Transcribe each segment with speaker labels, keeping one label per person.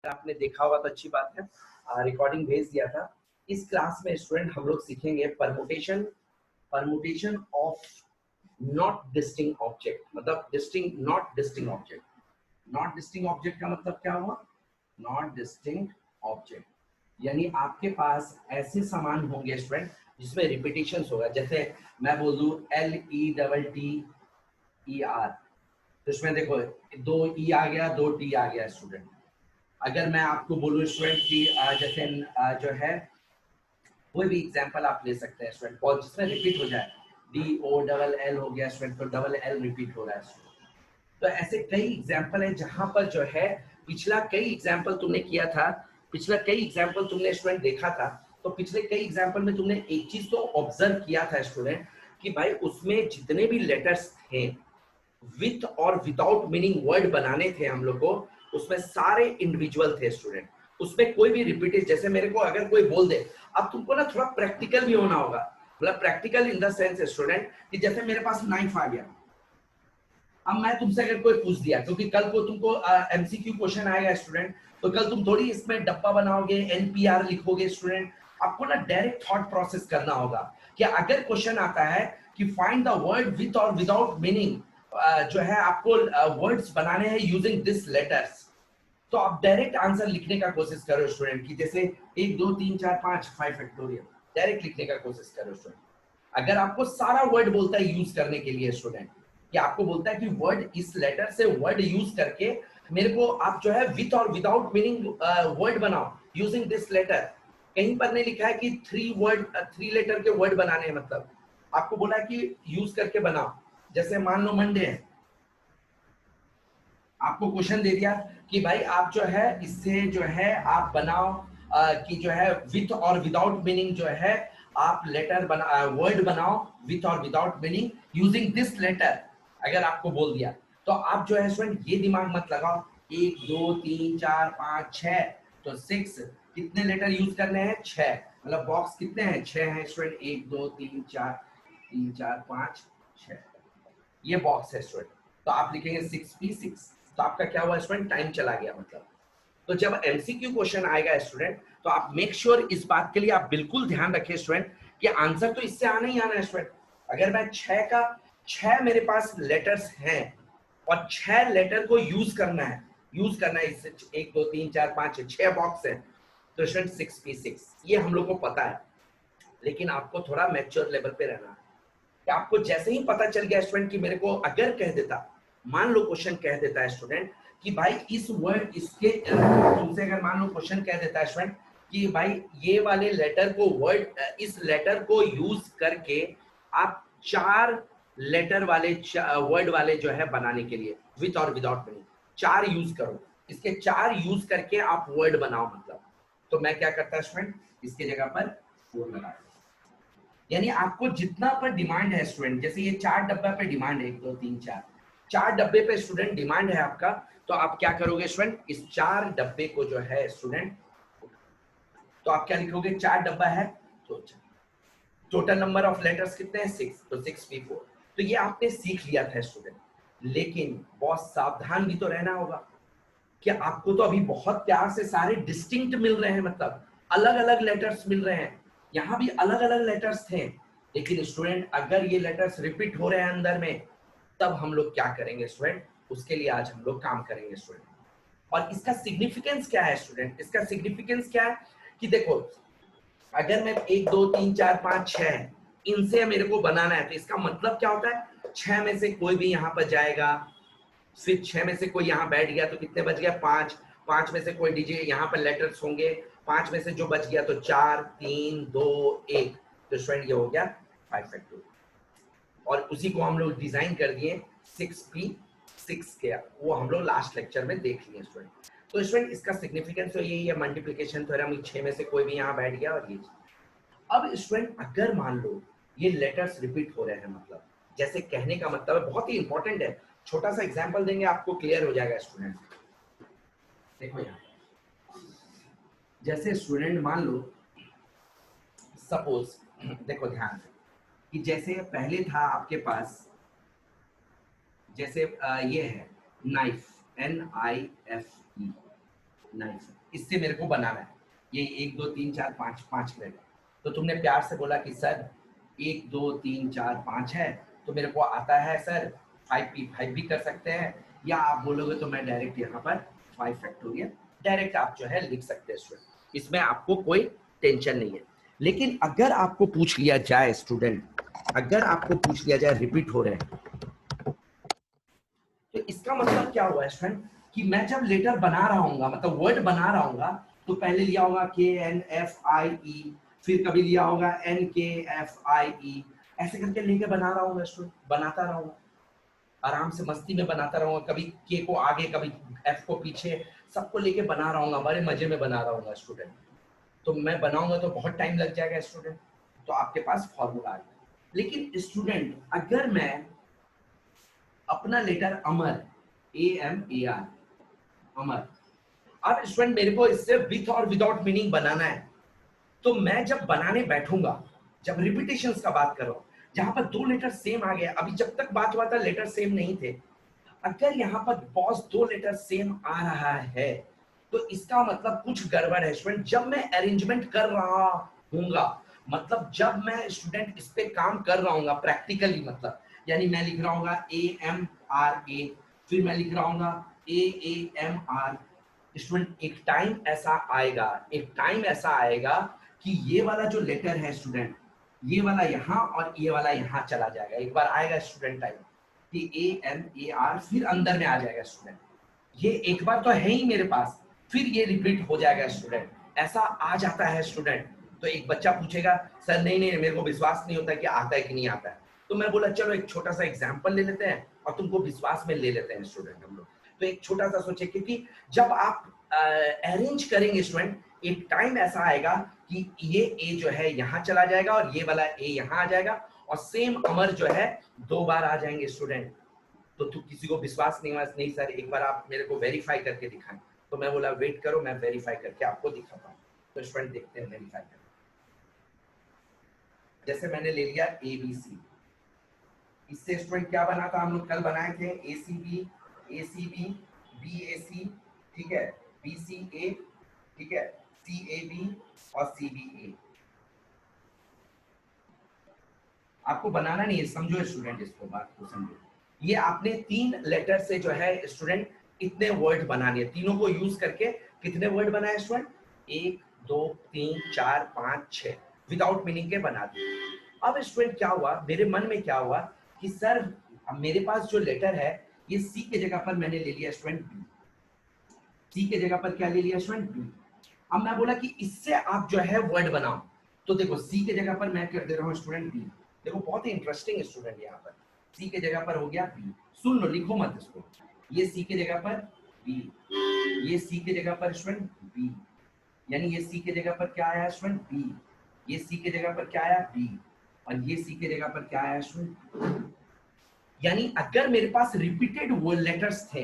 Speaker 1: आपने देखा होगा तो अच्छी बात है। रिकॉर्डिंग भेज दिया था। इस क्लास में स्टूडेंट हम लोग सीखेंगे permutation of not distinct object. मतलब not distinct object. Not distinct object का मतलब क्या हुआ? नॉट डिस्टिंक्ट ऑब्जेक्ट यानी आपके पास ऐसे सामान होंगे स्टूडेंट जिसमें रिपीटेशन होगा। जैसे मैं बोल दूं LETTER, तो इसमें देखो 2 E आ गया, 2 T आ गया स्टूडेंट। अगर मैं आपको बोलूं स्टूडेंट की जैसे जो है कोई भी एग्जांपल आप ले सकते हैं स्टूडेंट, और जिसमें रिपीट हो जाए DOLL हो गया स्टूडेंट, तो डबल L रिपीट हो रहा है स्टूडेंट। तो ऐसे कई एग्जांपल है जहां पर जो है पिछला कई एग्जांपल तुमने किया था, पिछला कई एग्जांपल तुमने स्टूडेंट देखा था। तो पिछले कई एग्जांपल में तुमने एक चीज तो ऑब्जर्व किया था स्टूडेंट कि भाई उसमें जितने भी लेटर्स थे विथ और विदाउट मीनिंग वर्ड बनाने थे हम लोग को, उसमें सारे इंडिविजुअल थे स्टूडेंट। उसमें कोई भी रिपीटेड, जैसे मेरे को अगर कोई बोल दे, अब तुमको ना थोड़ा प्रैक्टिकल भी होना होगा। मतलब practical in the sense student कि जैसे मेरे पास नाइफ आ गया, अब मैं तुमसे अगर कोई पूछ दिया, क्योंकि कल को तुमको MCQ क्वेश्चन आएगा स्टूडेंट, तो कल तुम थोड़ी इसमें डब्बा बनाओगे, NPR लिखोगे स्टूडेंट। आपको ना डायरेक्ट थॉट प्रोसेस करना होगा कि अगर क्वेश्चन आता है कि फाइंड द वर्ड विथ और विदाउट मीनिंग, जो है आपको वर्ड्स बनाने हैं यूजिंग दिस लेटर्स, तो आप डायरेक्ट आंसर लिखने का कोशिश करो स्टूडेंट की जैसे 1 2 3 4 5 5 फैक्टोरियल डायरेक्ट लिखने का कोशिश करो स्टूडेंट। अगर आपको सारा वर्ड बोलता है यूज करने के लिए स्टूडेंट, कि आपको बोलता है कि वर्ड इस लेटर से वर्ड यूज करके मेरे को आप जो है विथ और विदाउट मीनिंग वर्ड बनाओ यूजिंग दिस लेटर। कहीं पर नहीं लिखा है कि 3 लेटर के वर्ड बनाने हैं, मतलब आपको बोला है कि यूज करके बनाओ। जैसे मान लो मंडे है, आपको क्वेश्चन दे दिया कि भाई आप जो है इससे जो है आप बनाओ कि जो है विथ और विदाउट मीनिंग जो है आप लेटर बना वर्ड बनाओ विथ और without meaning using this letter. अगर आपको बोल दिया तो आप जो है स्टूडेंट ये दिमाग मत लगाओ 1 2 3 4 5 6, तो 6 कितने लेटर यूज करने हैं? 6। मतलब बॉक्स कितने हैं? 6 हैं स्टूडेंट। 1 2 3 4 3 4 5 6, ये बॉक्स है स्टूडेंट। तो आप लिखेंगे 6P6, तो आपका क्या हुआ स्टूडेंट? टाइम चला गया मतलब। तो जब MCQ क्वेश्चन आएगा स्टूडेंट, तो आप मेक श्योर इस बात के लिए आप बिल्कुल ध्यान रखें स्टूडेंट कि आंसर तो इससे आना ही आना है स्टूडेंट। अगर मैं 6 मेरे पास लेटर्स हैं और 6 लेटर को यूज करना है इससे 1 2 3 4 5 6 बॉक्स है, तो स्टूडेंट 6P6 ये हम लोग को पता है। लेकिन आपको थोड़ा मैच्योर लेवल पे रहना है कि आपको जैसे ही पता चल गया स्टूडेंट कि मेरे को अगर कह देता, मान लो क्वेश्चन कह देता है स्टूडेंट कि भाई इस वर्ड इसके तुमसे अगर मान लो क्वेश्चन कह देता है स्टूडेंट कि भाई ये वाले लेटर को वर्ड इस लेटर को यूज करके आप 4 लेटर वाले वर्ड वाले जो है बनाने के लिए विथ और विदाउट मीनिंग 4 यूज करो, इसके 4 यूज करके आप वर्ड बनाओ मतलब। तो मैं क्या करता स्टूडेंट, इसके जगह पर 4 लगा। यानी आपको जितना पर डिमांड है स्टूडेंट, जैसे ये 4 डब्बा पे डिमांड है 1 2 3 4 डब्बे पे स्टूडेंट डिमांड है आपका, तो आप क्या करोगे स्टूडेंट, इस 4 डब्बे को जो है स्टूडेंट, तो आप क्या लिखोगे? 4 डब्बा है तो टोटल नंबर ऑफ लेटर्स कितने हैं? 6, तो 6P4। तो ये आपने सीख लिया था स्टूडेंट, लेकिन बहुत सावधान भी तो रहना होगा कि आपको तो अभी बहुत प्यार से सारे डिस्टिंक्ट मिल रहे हैं, मतलब अलग अलग लेटर्स मिल रहे हैं। यहाँ भी अलग अलग लेटर्स थे, लेकिन स्टूडेंट अगर ये लेटर्स रिपीट हो रहे हैं अंदर में, तब हम लोग क्या करेंगे स्टूडेंट? उसके लिए आज हम लोग काम करेंगे स्टूडेंट। और इसका सिग्निफिकेंस क्या है स्टूडेंट? इसका सिग्निफिकेंस क्या है कि देखो, अगर मैं 1 2 3 4 5 6 इनसे मेरे को बनाना है, तो इसका मतलब क्या होता है? 6 में से कोई भी यहाँ पर जाएगा, फिर 6 में से कोई यहाँ बैठ गया तो कितने बच गया? 5। 5 में से कोई डीजे यहाँ पर लेटर्स होंगे, 5 में से जो बच गया तो 4 3 2 1, तो स्टूडेंट ये हो गया 5 फैक्टोरियल। और उसी को हम लोग डिजाइन कर दिए 6P6 के, वो हम लोग लास्ट लेक्चर में देख लिए स्टूडेंट। तो स्टूडेंट इसका सिग्निफिकेंस तो यही है, मल्टीप्लिकेशन थ्योरम, 6 में से कोई भी यहाँ बैठ गया और ये। अब स्टूडेंट अगर मान लो ये लेटर्स रिपीट हो रहे हैं, मतलब जैसे कहने का मतलब है बहुत ही इंपॉर्टेंट है, छोटा सा एग्जांपल देंगे आपको क्लियर हो जाएगा स्टूडेंट। देखो यहाँ जैसे स्टूडेंट मान लो सपोज, देखो ध्यान से कि जैसे पहले था आपके पास, जैसे ये है नाइफ NIFE, नाइस, इससे मेरे को बनाना है ये 1 2 3 4 5 5 लेटर। तो तुमने प्यार से बोला कि सर 1 2 3 4 5 है, तो मेरे को आता है सर 5 भी कर सकते हैं, या आप बोलोगे तो मैं डायरेक्ट यहाँ पर 5 फैक्टोरियल डायरेक्ट आप जो है लिख सकते हैं स्टूडेंट, इसमें आपको कोई टेंशन नहीं है। लेकिन अगर आपको पूछ लिया जाए स्टूडेंट, अगर आपको पूछ लिया जाए रिपीट हो रहे हैं, तो इसका मतलब क्या हुआ स्टूडेंट कि मैं जब लेटर बना रहा हूँ, मतलब वर्ड बना रहा हूँ, तो पहले लिया होगा KNFIE, फिर कभी लिया होगा NKFIE, ऐसे करके लेके बना रहा हूँ स्टूडेंट, बनाता रहूंगा आराम से मस्ती में बनाता रहूंगा, कभी के को आगे कभी एफ को पीछे, सबको लेके बना रहा हूँ, बड़े मजे में बना रहा हूँ स्टूडेंट। तो मैं बनाऊंगा तो बहुत टाइम लग जाएगा स्टूडेंट, तो आपके पास फॉर्मूला आ गया। लेकिन स्टूडेंट अगर मैं अपना लेटर अमर AMAR अमर, अब स्टूडेंट मेरे को इससे विथ और विदाउट मीनिंग बनाना है, तो मैं जब बनाने बैठूंगा, जब रिपीटेशंस का बात कर रहा हूं, जहां पर 2 लेटर सेम आ गया, अभी जब तक बात हुआ था लेटर सेम नहीं थे, अगर यहाँ पर बॉस 2 लेटर सेम आ रहा है, तो इसका मतलब कुछ गड़बड़ है स्टूडेंट। जब मैं अरेंजमेंट कर रहा हूँगा, मतलब जब मैं स्टूडेंट इस पे काम कर रहा हूँ प्रैक्टिकली, मतलब यानी मैं लिख रहा हूँ AMRA, फिर मैं लिख रहा हूँ AAMR, स्टूडेंट एक टाइम ऐसा आएगा, एक टाइम ऐसा आएगा कि ये वाला जो लेटर है स्टूडेंट, ये वाला यहाँ और ये वाला यहाँ चला जाएगा, एक बार आएगा स्टूडेंट टाइम कि AMAR, फिर अंदर में आ जाएगा स्टूडेंट, ये एक बार तो है ही मेरे पास, फिर ये रिपीट हो जाएगा स्टूडेंट, ऐसा आ जाता है स्टूडेंट। तो एक बच्चा पूछेगा सर नहीं नहीं मेरे को विश्वास नहीं होता कि आता है कि नहीं आता है, तो मैं बोला चलो एक छोटा सा एग्जाम्पल ले लेते हैं और तुमको विश्वास में ले लेते हैं स्टूडेंट हम लोग। तो एक छोटा सा सोचे, क्योंकि जब आप अरेंज करेंगे स्टूडेंट, एक टाइम ऐसा आएगा कि ये ए जो है यहाँ चला जाएगा और ये वाला ए यहाँ आ जाएगा, और सेम अमर जो है 2 बार आ जाएंगे स्टूडेंट। तो किसी को विश्वास नहीं हुआ, नहीं सर एक बार आप मेरे को वेरीफाई करके दिखाएं, तो मैं बोला वेट करो मैं वेरीफाई करके आपको दिखाता हूँ। तो स्टूडेंट देखते हैं वेरीफाई करके, जैसे मैंने ले लिया ABC, इससे स्टूडेंट क्या बना था, हम लोग कल बनाए थे ACB BAC, ठीक है, BCA, ठीक है, CAB और CBA। आपको बनाना नहीं है, समझो स्टूडेंट, इसको बात को समझो। ये आपने 3 लेटर से जो है स्टूडेंट इतने वर्ड बना लिए, तीनों को यूज करके कितने वर्ड बनाए स्टूडेंट, 1 2 3 4 5 6 विदाउट मीनिंग के बना दिए। अब स्टूडेंट क्या हुआ, मेरे मन में क्या हुआ कि सर अब मेरे पास जो लेटर है ये सी के जगह पर मैंने ले लिया स्टूडेंट बी, सी के जगह पर क्या ले लिया स्टूडेंट बी। अब मैं बोला कि इससे आप जो है वर्ड बनाओ, तो देखो सी के जगह पर मैं कर दे रहा हूँ स्टूडेंट बी, देखो बहुत ही इंटरेस्टिंग स्टूडेंट, यहाँ पर सी के जगह पर हो गया बी, सुन लो लिखो मत इसको, ये सी के जगह पर बी, ये सी के जगह पर स्टूडेंट बी, यानी ये सी के जगह पर क्या आया स्टूडेंट बी, ये सी के जगह पर क्या आया बी, और ये सी के जगह पर क्या आया स्टूडेंट। यानी अगर मेरे पास रिपीटेड लेटर्स थे,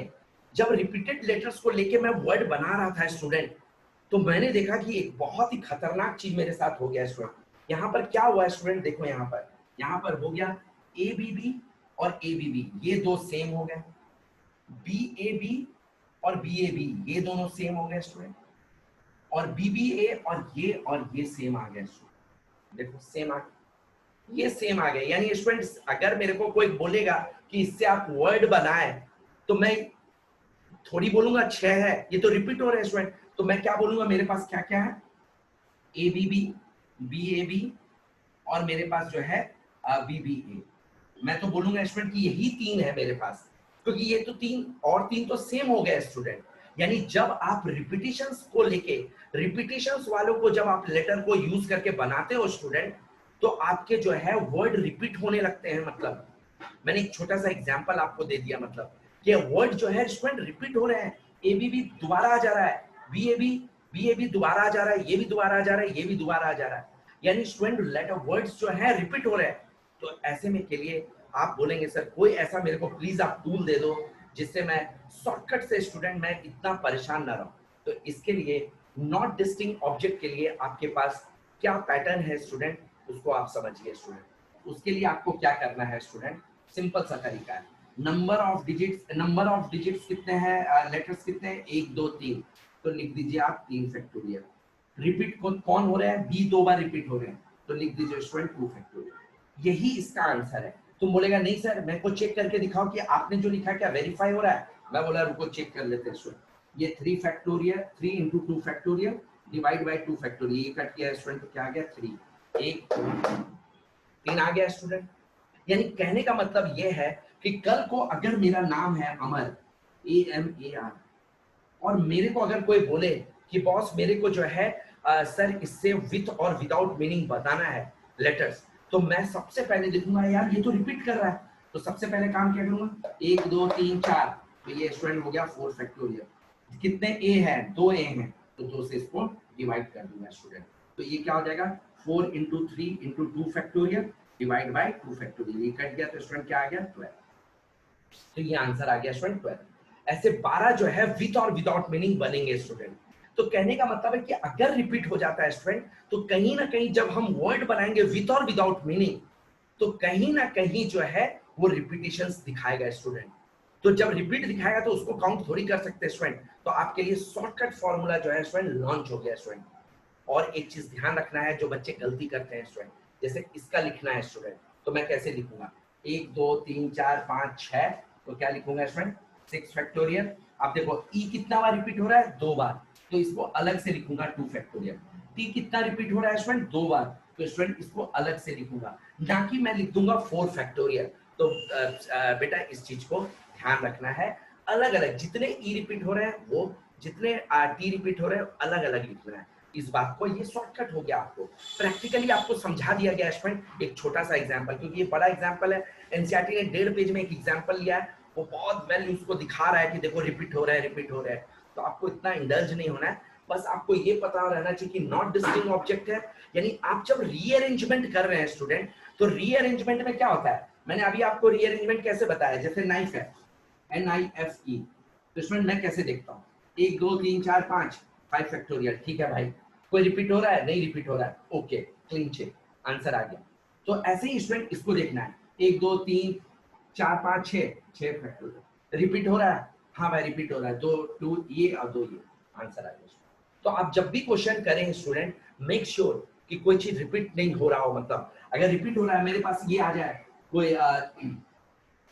Speaker 1: जब रिपीटेड लेटर्स को लेके मैं वर्ड बना रहा था स्टूडेंट, तो मैंने देखा कि एक बहुत ही खतरनाक चीज मेरे साथ हो गया स्टूडेंट। यहाँ पर क्या हुआ स्टूडेंट, देखो यहाँ पर हो गया ABB और ABB, ये 2 सेम हो गए, BAB और BAB ये दोनों सेम हो गए स्टूडेंट, और BBA और ये सेम आ गए स्टूडेंट, देखो सेम आ गए, ये सेम आ गए। यानी स्टूडेंट्स अगर मेरे को कोई बोलेगा कि इससे आप वर्ड बनाए, तो मैं थोड़ी बोलूंगा 6 है, ये तो रिपीट हो रहे हैं स्टूडेंट, तो मैं क्या बोलूंगा मेरे पास क्या क्या है, ABB BAB और मेरे पास जो है BBA। मैं तो बोलूंगा स्टूडेंट कि यही 3 है मेरे पास, क्योंकि ये तो 3 तो सेम हो गए स्टूडेंट। यानी जब आप रिपीटिशंस को लेके, रिपीटिशंस वालों को जब आप लेटर को यूज करके बनाते हो स्टूडेंट, तो आपके जो है वर्ड रिपीट होने लगते हैं। मतलब मैंने एक छोटा सा एग्जांपल आपको दे दिया, मतलब कि वर्ड जो है स्टूडेंट रिपीट हो रहे हैं, ABB दोबारा आ जा रहा है, BAB दोबारा आ जा रहा है, ये भी दोबारा आ जा रहा है, ये भी दोबारा आ जा रहा है, यानी स्टूडेंट लेटर वर्ड्स जो है रिपीट हो रहे हैं। तो ऐसे में के लिए आप बोलेंगे सर कोई ऐसा मेरे को प्लीज आप टूल दे दो जिससे मैं शॉर्टकट से स्टूडेंट मैं इतना परेशान ना रहूं। तो इसके लिए नॉट डिस्टिंक्ट ऑब्जेक्ट के लिए आपके पास क्या पैटर्न है स्टूडेंट, उसको आप समझिए स्टूडेंट। उसके लिए आपको क्या करना है स्टूडेंट, सिंपल सा तरीका है, नंबर ऑफ डिजिट्स कितने हैं, लेटर्स कितने हैं, 1 2 3, तो लिख दीजिए आप 3 फैक्टोरियल। रिपीट कौन हो रहा है, बी 2 बार रिपीट हो रहे हैं, तो लिख दीजिए स्टूडेंट 2 फैक्टोरियल। यही इसका आंसर है। तुम बोलेगा नहीं सर मेरे को चेक करके दिखाओ कि आपने जो लिखा क्या वेरीफाई हो रहा है। मैं बोला रुको चेक कर लेते हैं स्टूडेंट। ये 3 factorial 3 into 2 factorial divide by 2 factorial, ये कट किया स्टूडेंट तो क्या आ गया 3, 3 आ गया स्टूडेंट। यानी कहने का मतलब ये है कि कल को अगर मेरा नाम है अमर, AMAR, और मेरे को अगर कोई बोले कि बॉस मेरे को जो है सर इससे विथ और विदाउट मीनिंग बताना है लेटर्स, तो मैं सबसे पहले देखूंगा यार ये तो रिपीट कर रहा है, तो सबसे पहले काम क्या करूंगा 1 2 3 4, तो ये स्टूडेंट हो गया 4 फैक्टोरियल। कितने ए हैं, 2 ए हैं, तो 2 से इसको डिवाइड कर दूंगा स्टूडेंट, तो ये क्या हो जाएगा 4 into 3 into 2 factorial divide by 2 factorial, ये कट गया तो स्टूडेंट क्या आ गया 12, तो ये आंसर आ गया स्टूडेंट 12। ऐसे 12 जो है विथ और विदाउट मीनिंग बनेंगे स्टूडेंट। तो कहने का मतलब है कि अगर रिपीट हो जाता है स्टूडेंट, तो कहीं ना कहीं जब हम वर्ड बनाएंगे विथ और विदाउट मीनिंग, तो कहीं ना कहीं जो है वो रिपीटेशंस दिखाएगा स्टूडेंट। तो जब रिपीट दिखाएगा तो उसको काउंट थोड़ी कर सकते स्टूडेंट। तो आपके लिए शॉर्टकट फॉर्मूला जो है स्टूडेंट लॉन्च हो गया स्टूडेंट। और एक चीज ध्यान रखना है, जो बच्चे गलती करते हैं स्टूडेंट, जैसे इसका लिखना है स्टूडेंट, तो मैं कैसे लिखूंगा 1 2 3 4 5 6, तो क्या लिखूंगा स्टूडेंट 6 फैक्टोरियल। अब देखो ई कितना बार रिपीट हो रहा है 2 बार, तो इसको अलग से लिखूंगा 2 फैक्टोरियल। टी कितना रिपीट हो रहा है स्टूडेंट 2 बार, तो स्टूडेंट इसको अलग से लिखूंगा, ना कि मैं लिख दूंगा 4 फैक्टोरियल। तो बेटा इस चीज को ध्यान रखना है, अलग अलग जितने ई रिपीट हो रहे हैं वो, जितने टी रिपीट हो रहे हैं अलग अलग लिखना है। इस बात को, ये शॉर्टकट हो गया, आपको प्रैक्टिकली आपको समझा दिया गया स्टूडेंट एक छोटा सा एग्जांपल, क्योंकि ये बड़ा एग्जांपल है। एनसीईआरटी ने 1.5 पेज में एक एग्जांपल लिया है, वो बहुत वेल उसको दिखा रहा है कि देखो रिपीट हो रहा है रिपीट हो रहा है। तो आपको इतना इंडल्ज नहीं होना है, बस आपको ये पता रहना चाहिए कि नॉट डिस्टिंक्ट ऑब्जेक्ट है। यानी आप जब रीअरेंजमेंट कर रहे हैं स्टूडेंट, तो रीअरेंजमेंट में क्या होता है, मैंने अभी आपको रीअरेंजमेंट कैसे बताया, जैसे नाइफ है NIFE, तो स्टूडेंट मैं कैसे देखता हूँ 1 2 3 4 5 5 फैक्टोरियल, ठीक है भाई, कोई रिपीट हो रहा है, नहीं रिपीट हो रहा है, ओके क्लीन चेक, आंसर आ गया। तो ऐसे ही स्टूडेंट इसको देखना है 1 2 3 4 5 6 6 फैक्टोरियल, रिपीट हो रहा है, हाँ भाई रिपीट हो रहा है, 2 ये और 2 ये, आंसर आ गया। तो आप जब भी क्वेश्चन करें स्टूडेंट, मेक श्योर कि कोई चीज रिपीट नहीं हो रहा हो। मतलब अगर रिपीट हो रहा है, मेरे पास ये आ जाए कोई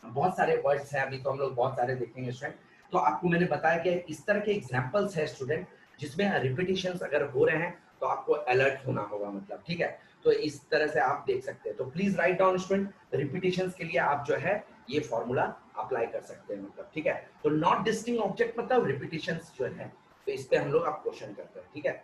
Speaker 1: बहुत सारे वर्ड्स हैं, अभी तो हम लोग बहुत सारे देखेंगे स्टूडेंट, तो आपको मैंने बताया कि इस तरह के एग्जांपल्स है स्टूडेंट जिसमें रिपीटिशंस अगर हो रहे हैं तो आपको अलर्ट होना होगा, मतलब ठीक है। तो इस तरह से आप देख सकते हैं, तो please write down student, repetitions के लिए आप जो है ये फॉर्मूला अप्लाई कर सकते हैं, मतलब ठीक है। तो नॉट डिस्टिंक्ट ऑब्जेक्ट मतलब रिपीटिशंस जो है, तो इस पे हम लोग आप क्वेश्चन करते हैं, ठीक है।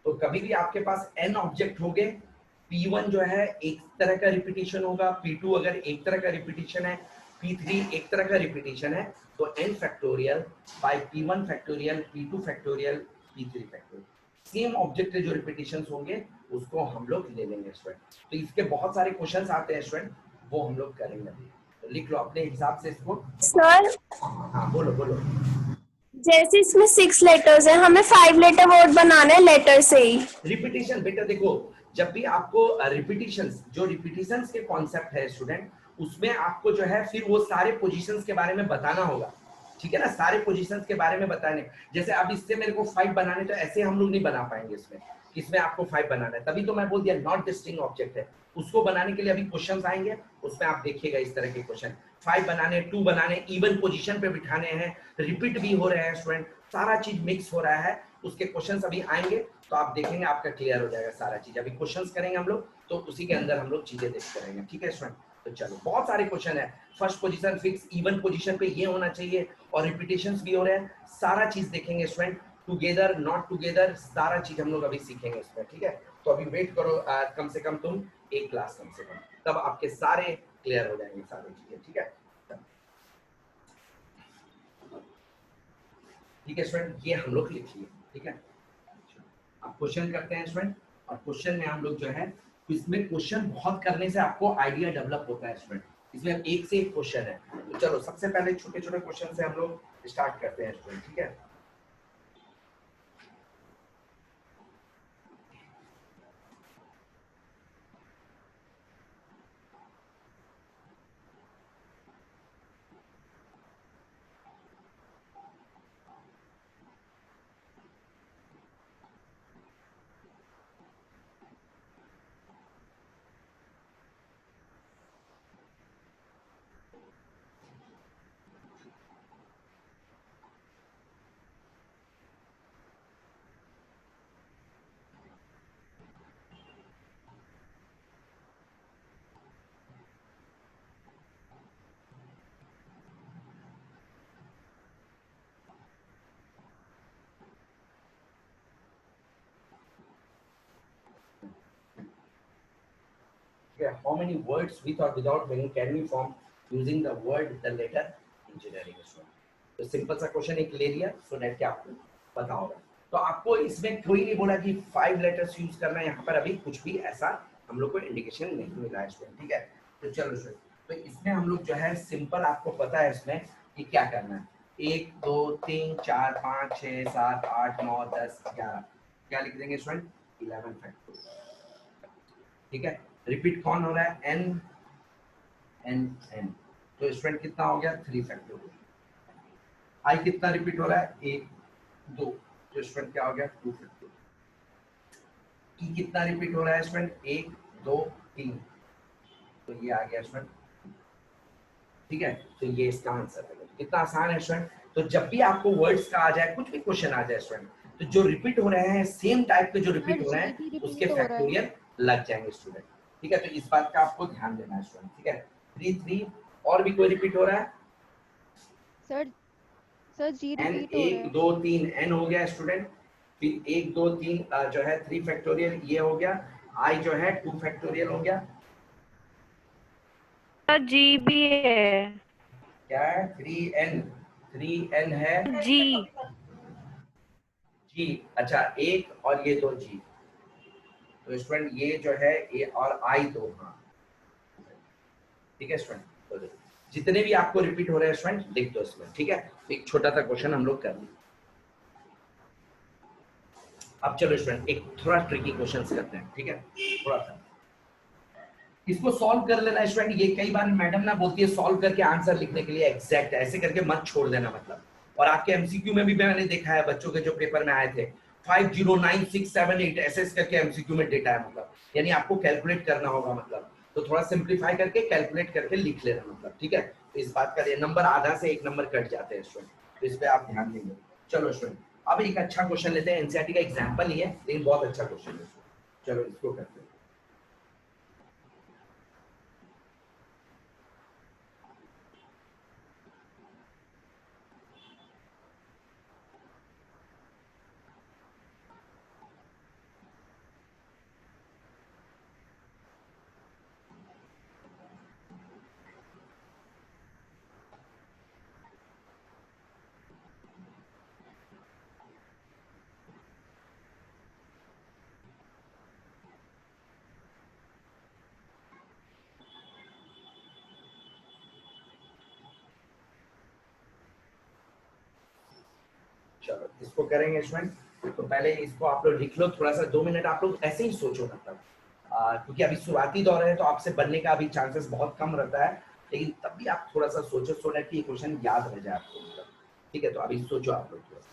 Speaker 1: तो कभी भी आपके पास n ऑब्जेक्ट होंगे, P1 जो है एक तरह का रिपीटिशन होगा, P2 अगर एक तरह का रिपीटिशन है, P3 एक तरह का रिपीटिशन है, तो n factorial by P1 factorial, P2 factorial, P3 factorial, same object के जो रिपीटिशंस होंगे उसको हम लोग ले लेंगे स्टूडेंट। तो इसके बहुत सारे क्वेश्चंस आते हैं स्टूडेंट, वो हम लोग करेंगे अभी, तो लिख लो अपने हिसाब से इसको।
Speaker 2: सर
Speaker 1: हाँ बोलो बोलो।
Speaker 2: जैसे इसमें 6 लेटर्स हैं, हमें 5 लेटर वर्ड बनाना है लेटर से ही।
Speaker 1: रिपीटिशन बेटा देखो, जब भी आपको रिपीटिशंस, जो रिपीटिशंस के कॉन्सेप्ट है स्टूडेंट, उसमें आपको जो है फिर वो सारे पोजीशंस के बारे में बताना होगा, ठीक है ना, सारे पोजीशंस के बारे में बताने। जैसे अब इससे मेरे को 5 बनाने, तो ऐसे हम लोग नहीं बना पाएंगे इसमें आपको 5 बनाना है, तभी तो मैं बोल दिया नॉट डिस्टिंक्ट ऑब्जेक्ट है। उसको बनाने के लिए अभी क्वेश्चंस आएंगे, उसमें आप देखिएगा इस तरह के क्वेश्चन, 5 बनाने, 2 बनाने, इवन पोजीशन पे बिठाने हैं, रिपीट भी हो रहे हैं स्टूडेंट, सारा चीज मिक्स हो रहा है, उसके क्वेश्चंस अभी आएंगे, तो आप देखेंगे आपका क्लियर हो जाएगा सारा चीज। अभी क्वेश्चंस करेंगे हम लोग, तो उसी के अंदर हम लोग चीजें देखते रहेंगे, ठीक है स्टूडेंट। तो चलो बहुत सारे क्वेश्चन है, first position fix, even position पे ये होना चाहिए, और रिपीटेशंस भी हो रहे हैं, सारा चीज देखेंगे स्टूडेंट, टुगेदर नॉट टुगेदर, सारा चीज हम लोग अभी सीखेंगे इसमें, ठीक है। तो अभी वेट करो, कम से कम तुम एक क्लास कम से कम, तब आपके सारे क्लियर हो जाएंगे सारी चीजें, ठीक है। ठीक है स्टूडेंट, ये हम लोग लिखिए, ठीक है। अब क्वेश्चन करते हैं स्टूडेंट, और क्वेश्चन में हम लोग जो है, इसमें क्वेश्चन बहुत करने से आपको आइडिया डेवलप होता है स्टूडेंट, इसमें एक से एक क्वेश्चन है। तो चलो सबसे पहले छोटे छोटे क्वेश्चन से हम लोग स्टार्ट करते हैं स्टूडेंट, ठीक है। How many words with or without meaning can we form using the word the letter engineering student? तो सिंपल सा क्वेश्चन एक ले लिया सो दैट कि आपको पता होगा। तो आपको इसमें कोई नहीं बोला कि 5 लेटर्स यूज करना है, यहाँ पर अभी कुछ भी ऐसा हम लोग को इंडिकेशन नहीं मिला है स्टूडेंट, ठीक है। तो चलो स्टूडेंट, तो इसमें हम लोग जो है सिंपल आपको पता है इसमें कि क्या करना है। 1 2 3 4 5 6 7 8 9 10 11 क्या लिख देंगे स्टूडेंट? 11 फैक्टोरियल, ठीक है। रिपीट कौन हो रहा है? एन एन एन, तो स्टूडेंट कितना हो गया? 3 फैक्टोरियल। आई कितना रिपीट हो रहा है? 1 2, तो स्टूडेंट क्या हो गया? 2 फैक्टोरियल। ई कितना रिपीट हो रहा है स्टूडेंट? 1 2 3, तो ये आ गया स्टूडेंट, ठीक है। तो ये इसका आंसर है। कितना आसान है स्टूडेंट। तो जब भी आपको वर्ड्स का आ जाए, कुछ भी क्वेश्चन आ जाए स्टूडेंट, तो जो रिपीट हो रहे हैं सेम टाइप के जो रिपीट हो रहे हैं उसके फैक्टोरियल लग जाएंगे स्टूडेंट, ठीक है। तो इस बात का आपको ध्यान देना है स्टूडेंट, ठीक है। 3 3 और भी कोई रिपीट हो रहा है?
Speaker 3: सर जी
Speaker 1: एन
Speaker 3: रिपीट हो रहा
Speaker 1: 1
Speaker 3: है।
Speaker 1: 2 3 एन हो गया स्टूडेंट, फिर 1 2 3 जो है 3 फैक्टोरियल ये हो गया, आई जो है 2 फैक्टोरियल हो गया,
Speaker 4: जी भी है।
Speaker 1: क्या है? 3 एन है
Speaker 4: जी
Speaker 1: जी, अच्छा एक और ये 2 जी, तो स्टूडेंट ये जो है ए और आई 2, हाँ ठीक है स्टूडेंट। तो देखो जितने भी आपको रिपीट हो रहे हैं स्टूडेंट लिख दो इसमें, ठीक है। एक छोटा सा क्वेश्चन हम लोग कर लें। अब चलो स्टूडेंट एक थोड़ा ट्रिकी क्वेश्चन करते हैं, ठीक है। थोड़ा सा इसको सॉल्व कर लेना स्टूडेंट। ये कई बार मैडम ना बोलती है सॉल्व करके आंसर लिखने के लिए एग्जैक्ट ऐसे करके मत छोड़ देना मतलब। और आपके एमसीक्यू में भी मैंने देखा है बच्चों के जो पेपर में आए थे 5 0 9 6 7 8 ऐसे करके एमसीक्यू में डेटा है मतलब, यानी आपको कैलकुलेट करना होगा मतलब। तो थोड़ा सिंप्लीफाई करके कैलकुलेट करके लिख लेना मतलब, ठीक है। तो इस बात का नंबर आधा से 1 नंबर कट जाते हैं स्टूडेंट, तो इस पे आप ध्यान देंगे। चलो स्टूडेंट अब एक अच्छा क्वेश्चन लेते हैं, एनसीईआरटी का एग्जांपल ही है लेकिन बहुत अच्छा क्वेश्चन है। चलो इसको करते हैं। चलो इसको करेंगे स्टूडेंट। तो पहले इसको आप लोग लिख लो थोड़ा सा, 2 मिनट आप लोग ऐसे ही सोचो मतलब, क्योंकि अभी शुरुआती दौर है तो आपसे बनने का अभी चांसेस बहुत कम रहता है, लेकिन तब भी आप थोड़ा सा सोचो सो दैट कि क्वेश्चन याद रह जाए आपको मतलब, ठीक है। तो अभी सोचो आप लोग थोड़ा सा।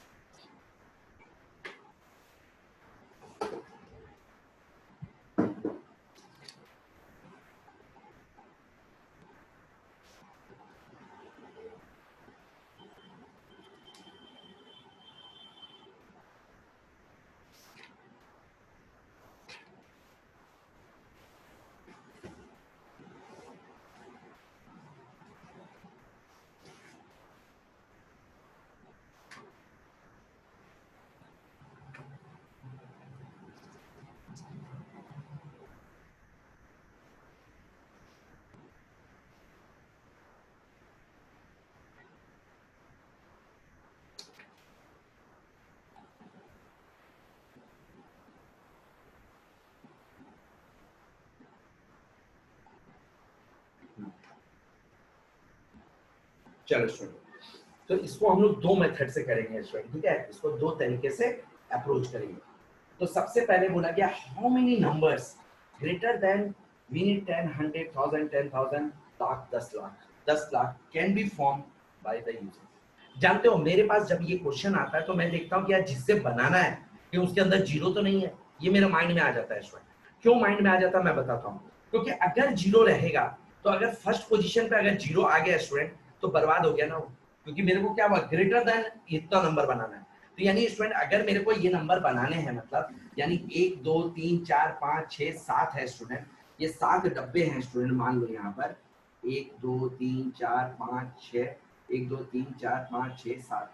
Speaker 1: चलो स्टूडेंट, तो इसको हम लोग 2 मेथड से करेंगे स्टूडेंट, ठीक है। इसको 2 तरीके से अप्रोच करेंगे। तो सबसे पहले बोला गया how many numbers greater than minute 10 100 1000 10,000 lakh 10 lakh 10 lakh can be form by the user. जानते हो मेरे पास जब ये क्वेश्चन आता है तो मैं देखता हूँ कि यार जिससे बनाना है कि उसके अंदर जीरो तो नहीं है, ये मेरे माइंड में आ जाता है स्टूडेंट। क्यों माइंड में आ जाता है मैं बताता हूँ। क्योंकि अगर जीरो रहेगा तो अगर फर्स्ट पोजीशन पे अगर जीरो आ गया स्टूडेंट तो बर्बाद हो गया ना वो, क्योंकि मेरे को क्या हुआ ग्रेटर देन इतना नंबर बनाना है। तो यानी स्टूडेंट अगर मेरे को ये नंबर बनाने हैं मतलब, यानी 1 2 3 4 5 6 7 है स्टूडेंट, ये 7 डब्बे हैं स्टूडेंट, मान लो यहाँ पर 1 2 3 4 5 6 1 2 3 4 5 6 7,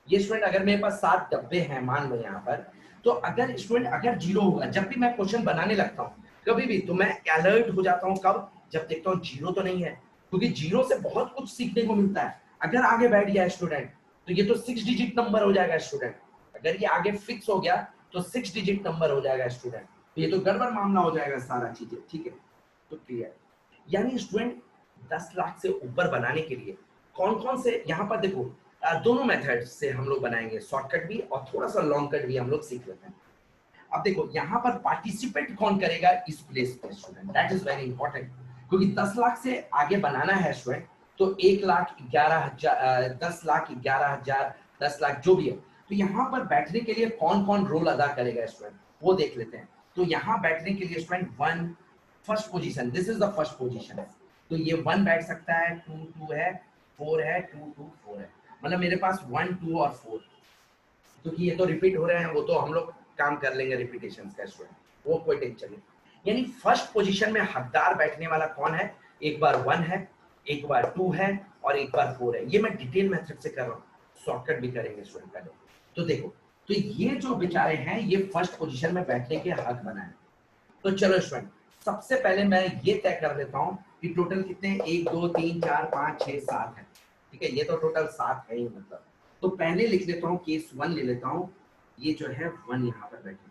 Speaker 1: ये स्टूडेंट अगर मेरे पास 7 डब्बे हैं मान लो यहाँ पर, तो अगर स्टूडेंट अगर जीरो होगा जब भी मैं क्वेश्चन बनाने लगता हूँ कभी भी तो मैं अलर्ट हो जाता हूँ कब, जब देखता हूँ जीरो तो नहीं है, क्योंकि जीरो से बहुत कुछ सीखने को मिलता है। अगर आगे बैठ गया स्टूडेंट तो ये तो 6 डिजिट नंबर हो जाएगा स्टूडेंट, अगर ये आगे फिक्स हो गया तो 6 डिजिट नंबर हो जाएगा स्टूडेंट, तो ये तो गड़बड़ मामला हो जाएगा सारा चीजें, ठीक है। तो क्लियर, यानी स्टूडेंट 10 लाख से ऊपर बनाने के लिए कौन कौन से, यहाँ पर देखो दोनों मेथड से हम लोग बनाएंगे, शॉर्टकट भी और थोड़ा सा लॉन्ग कट भी हम लोग सीख लेते हैं। अब देखो यहाँ पर पार्टिसिपेट कौन करेगा इस प्लेस पे student, that is very important, क्योंकि 10 लाख से आगे बनाना है स्टूडेंट तो 1,11,000 10,11,000 10 लाख जो भी है, तो यहाँ पर बैठने के लिए कौन कौन रोल अदा करेगा स्टूडेंट वो देख लेते हैं। तो यहाँ बैठने के लिए student 1 first position, this is the first position, तो ये 1 बैठ सकता है, 2 2 है, 4 है, 2 2 4 है, मतलब मेरे पास 1 2 और 4, क्योंकि ये तो रिपीट हो रहे हैं, वो तो हम लोग काम कर लेंगे रिपीटेशन का स्टूडेंट, वो कोई टेंशन नहीं। यानी फर्स्ट पोजीशन में हकदार बैठने वाला कौन है, एक बार 1 है, एक बार 2 है और एक बार 4 है। ये मैं डिटेल मेथड से कर रहा हूँ, शॉर्टकट भी करेंगे स्टूडेंट पहले। तो देखो, तो ये जो बेचारे हैं ये फर्स्ट पोजीशन में बैठने के हक बनाए। तो चलो स्टूडेंट, सबसे पहले मैं ये तय कर देता हूँ कि टोटल कितने 1 2 3 4 5 6 7 है, ठीक है, ये तो टोटल 7 है ही मतलब। तो पहले लिख लेता हूँ केस 1 ले लेता हूँ, ये जो है 1 यहाँ पर बैठेगा,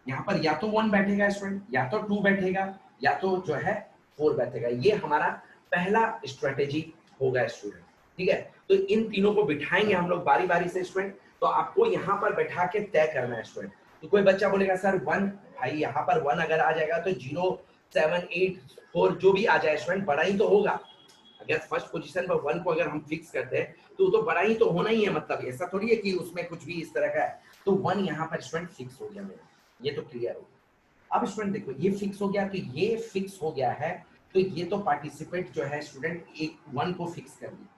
Speaker 1: यहाँ पर या तो 1 बैठेगा स्टूडेंट, या तो 2 बैठेगा, या तो जो है 4 बैठेगा। ये हमारा पहला स्ट्रेटेजी होगा स्टूडेंट, ठीक है। तो इन तीनों को बिठाएंगे हम लोग बारी बारी से स्टूडेंट, तो आपको यहाँ पर बैठा के तय करना है स्टूडेंट। तो कोई बच्चा बोलेगा सर 1, भाई यहाँ पर 1 अगर आ जाएगा तो 0 7 8 4 जो भी आ जाए स्टूडेंट बड़ा ही तो होगा। अगर फर्स्ट पोजीशन पर 1 को अगर हम फिक्स करते हैं तो बड़ा ही तो होना ही है, मतलब ऐसा थोड़ी है कि उसमें कुछ भी इस तरह का है। तो 1 यहाँ पर स्टूडेंट फिक्स हो गया मेरा, ये तो क्लियर हो। अब स्टूडेंट देखो ये फिक्स हो गया, तो ये फिक्स हो गया है, तो ये तो पार्टिसिपेट जो है स्टूडेंट एक 1 को फिक्स कर दिया,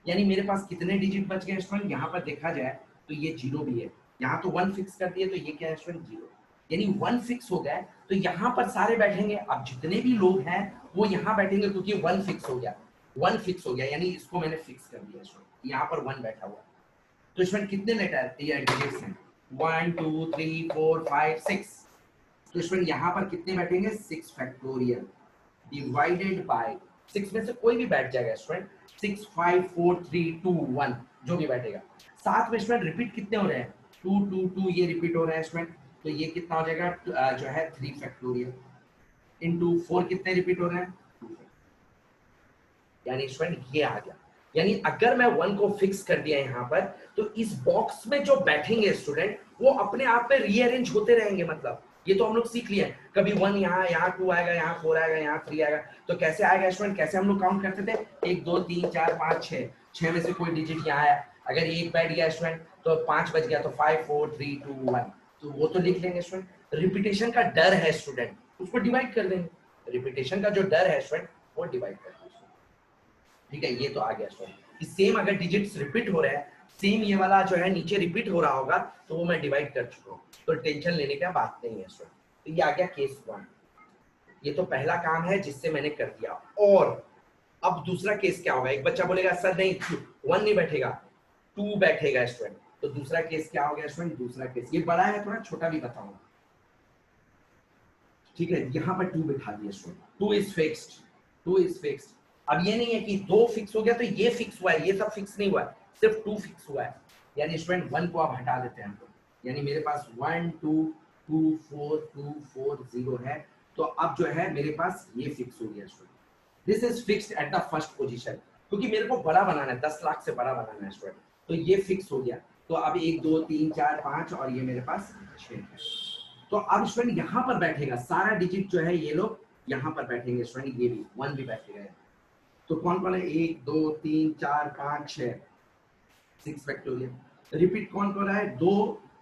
Speaker 1: यानी मेरे पास कितने डिजिट बच गए स्टूडेंट, यहाँ पर देखा जाए तो ये 0 भी है, यहाँ तो 1 फिक्स कर दिए तो ये क्या है स्टूडेंट 0, यानी 1 फिक्स हो गया। तो यहाँ पर सारे बैठेंगे, अब जितने भी लोग हैं वो यहाँ बैठेंगे क्योंकि 1 फिक्स हो गया, 1 फिक्स हो गया, यानी इसको मैंने फिक्स कर दिया स्टूडेंट, यहाँ पर 1 बैठा हुआ। तो स्टूडेंट कितने लेटर ये डिजिट्स हैं 1 2 3 4 5 6, तो स्टूडेंट यहाँ पर कितने बैठेंगे 6 फैक्टोरियल डिवाइडेड बाय 6 में से कोई भी बैठ जाएगा स्टूडेंट, 6 5 4 3 2 1 जो भी बैठेगा। साथ में स्टूडेंट रिपीट कितने हो रहे हैं 2 2 2 ये रिपीट हो रहा है स्टूडेंट, तो ये कितना हो जाएगा जो है 3 फैक्टोरियल इनटू 4 कितने रिपीट हो रहे हैं 2, यानी स्टूडेंट ये आ गया। यानी अगर मैं 1 को फिक्स कर दिया यहाँ पर तो इस बॉक्स में जो बैठेंगे स्टूडेंट वो अपने आप में रीअरेंज होते रहेंगे, मतलब ये तो हम लोग सीख लिए, कभी 1 यहाँ 2 आएगा, यहाँ 4 आएगा, यहाँ 3 आएगा, तो कैसे आएगा स्टूडेंट, कैसे हम लोग काउंट करते थे 1 2 3 4 5 6, 6 में से कोई डिजिट यहाँ आया, अगर 1 बैठ गया स्टूडेंट तो 5 बच गया, तो 5 4 3 2 1, तो वो तो लिख लेंगे स्टूडेंट। रिपीटेशन का डर है स्टूडेंट, उसको डिवाइड कर देंगे, रिपीटेशन का जो डर है स्टूडेंट वो डिवाइड कर देंगे, ठीक है। ये तो आ गया स्टूडेंट। सेम अगर डिजिट्स रिपीट हो रहा है, सेम ये वाला जो है नीचे रिपीट हो रहा होगा तो वो मैं डिवाइड कर चुका हूँ, तो टेंशन लेने का बात नहीं है स्टूडेंट। तो ये आ गया केस 1, ये तो पहला काम है जिससे मैंने कर दिया। और अब दूसरा केस क्या होगा, एक बच्चा बोलेगा सर नहीं 1 नहीं बैठेगा 2 बैठेगा स्टूडेंट, तो दूसरा केस क्या हो गया स्टूडेंट, दूसरा केस ये बड़ा है थोड़ा छोटा भी बताऊंगा, ठीक है। यहाँ पर 2 बिठा दिया student, 2 is fixed, 2 is fixed. अब ये नहीं है कि 2 फिक्स हो गया तो ये फिक्स हुआ है, ये सब फिक्स नहीं हुआ है, सिर्फ 2 फिक्स हुआ है, यानी स्टूडेंट 1 को आप हटा देते हैं हम लोग, यानी मेरे पास 1 2 2 4 2 4 0 है, तो अब जो है मेरे पास ये फिक्स हो गया student, this is fixed at the first position, क्योंकि मेरे को बड़ा बनाना है 10 लाख से बड़ा बनाना है स्टूडेंट, तो ये फिक्स हो गया। तो अब 1 2 3 4 5 और ये मेरे पास 6 है, तो अब स्टूडेंट यहाँ पर बैठेगा सारा डिजिट जो है, ये लोग यहाँ पर बैठेंगे स्टूडेंट, ये भी 1 भी बैठेगा, तो कौन कौन है 1 2 3 4 5 6 6 फैक्टोरियल। रिपीट कौन कर रहा है 2,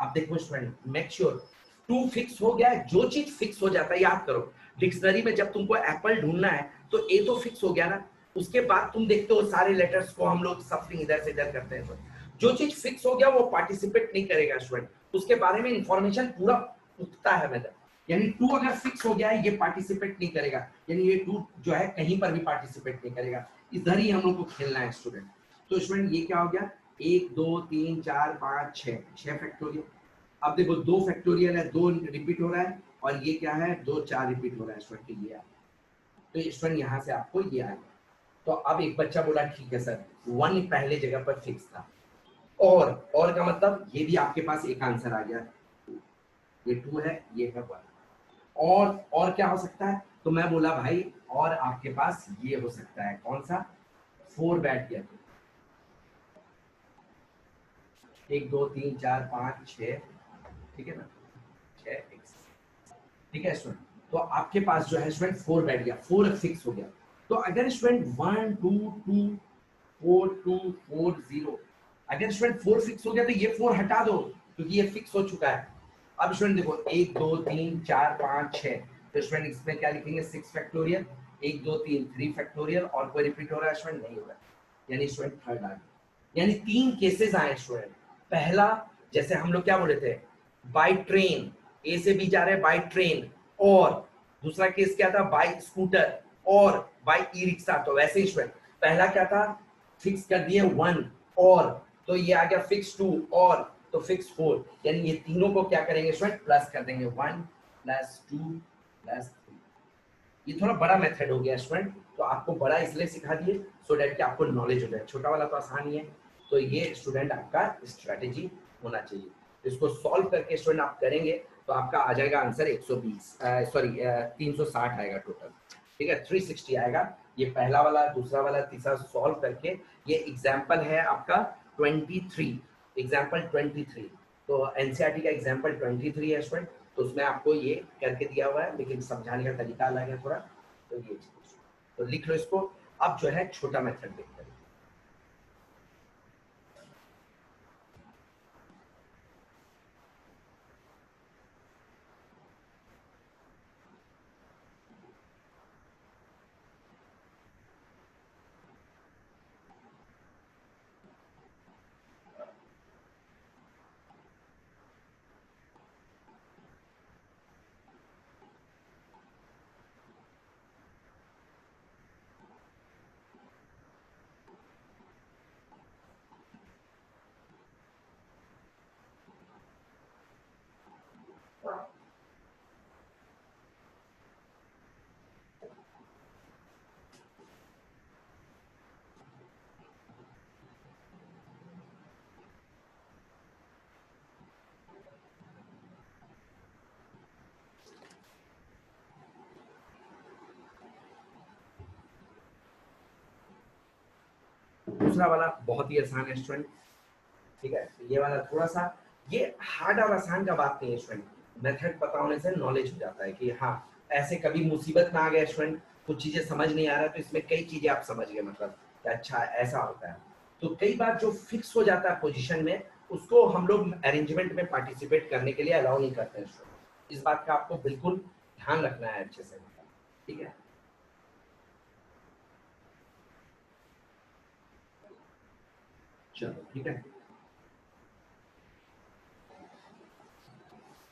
Speaker 1: अब देखो स्टूडेंट मेक श्योर 2 फिक्स हो गया है, जो चीज फिक्स हो जाता है याद करो, डिक्शनरी में जब तुमको एप्पल ढूंढना है तो ए तो फिक्स हो गया ना, उसके बाद तुम देखते हो सारे लेटर्स को हम लोग सफरिंग इधर से इधर करते हैं, तो जो चीज फिक्स हो गया वो पार्टिसिपेट नहीं करेगा स्टूडेंट, उसके बारे में इंफॉर्मेशन पूरा उठता है मतलब, यानी 2 अगर फिक्स हो गया है ये पार्टिसिपेट नहीं करेगा, यानी ये 2 जो है कहीं पर भी पार्टिसिपेट नहीं करेगा, इधर ही हम लोग को खेलना है स्टूडेंट। तो स्टूडेंट ये क्या हो गया 1 2 3 4 5 6 फैक्टोरियल। अब देखो 2 फैक्टोरियल है, 2 रिपीट हो रहा है, और ये क्या है 2 4 रिपीट हो रहा है स्टूडेंट के लिए, तो स्टूडेंट यहाँ से आपको ये आएगा। तो अब एक बच्चा बोला ठीक है सर 1 पहले जगह पर फिक्स था, और का मतलब ये भी आपके पास एक आंसर आ गया, ये 2 है ये है 1, और क्या हो सकता है, तो मैं बोला भाई और आपके पास ये हो सकता है कौन सा 4 बैठ गया, तो 1 2 3 4 5 6, ठीक है ना 6 ठीक है स्टूडेंट। तो आपके पास जो है स्टूडेंट 4 बैठ गया, 4 फिक्स हो गया। तो अगर स्टूडेंट 1 2 2 4 2 4 0, अगर स्टूडेंट 4 फिक्स हो गया तो ये 4 हटा दो क्योंकि ये फिक्स हो चुका है। अब स्टूडेंट देखो 1 2 3 4 5 6, तो स्टूडेंट इसमें क्या लिखेंगे 6 फैक्टोरियल, 1 2 3 3 फैक्टोरियल, और कोई रिपीट हो रहा है स्टूडेंट नहीं हो रहा, यानी स्टूडेंट थर्ड आ गया। यानी 3 केसेस आए स्टूडेंट। पहला जैसे हम लोग क्या बोले थे बाय ट्रेन, ए से बी जा रहे हैं बाय ट्रेन, और दूसरा केस क्या था बाय स्कूटर और बाय ई रिक्शा। तो वैसे ही स्टूडेंट पहला क्या था फिक्स कर दिए 1, और तो ये आ गया फिक्स 2, और तो फिक्स 4, यानी ये तीनों को क्या करेंगे स्टूडेंट प्लस कर देंगे 1 + 2 + 3। ये थोड़ा बड़ा मेथड हो गया स्टूडेंट, तो आपको बड़ा इसलिए सिखा दिए सो दैट कि आपको नॉलेज हो जाए, छोटा वाला तो आसान ही है। तो ये स्टूडेंट आपका स्ट्रेटेजी होना चाहिए, इसको सॉल्व करके स्टूडेंट आप करेंगे तो आपका आ जाएगा आंसर 120 सॉरी 360 आएगा टोटल, ठीक है 360 आएगा। ये पहला वाला दूसरा वाला तीसरा सॉल्व करके, ये एग्जाम्पल है आपका 23, एग्जाम्पल 23, तो एनसीईआरटी का एग्जाम्पल 23 है स्टूडेंट, तो उसमें आपको ये करके दिया हुआ है लेकिन समझाने का तरीका अलग है थोड़ा, तो ये चीज तो लिख लो इसको। अब जो है छोटा मेथड देखते हैं। दूसरा वाला बहुत ही आसान है स्टूडेंट, ठीक है ये वाला थोड़ा सा, ये हार्ड और आसान का बात नहीं है स्टूडेंट, मेथड पता होने से नॉलेज हो जाता है कि हाँ ऐसे कभी मुसीबत में आ गए स्टूडेंट कुछ चीजें समझ नहीं आ रहा तो इसमें कई चीजें आप समझ गए, मतलब कि अच्छा ऐसा होता है। तो कई बार जो फिक्स हो जाता है पोजीशन में उसको हम लोग अरेंजमेंट में पार्टिसिपेट करने के लिए अलाउ नहीं करते हैं स्टूडेंट, इस बात का आपको बिल्कुल ध्यान रखना है अच्छे से, ठीक है। चलो ठीक है,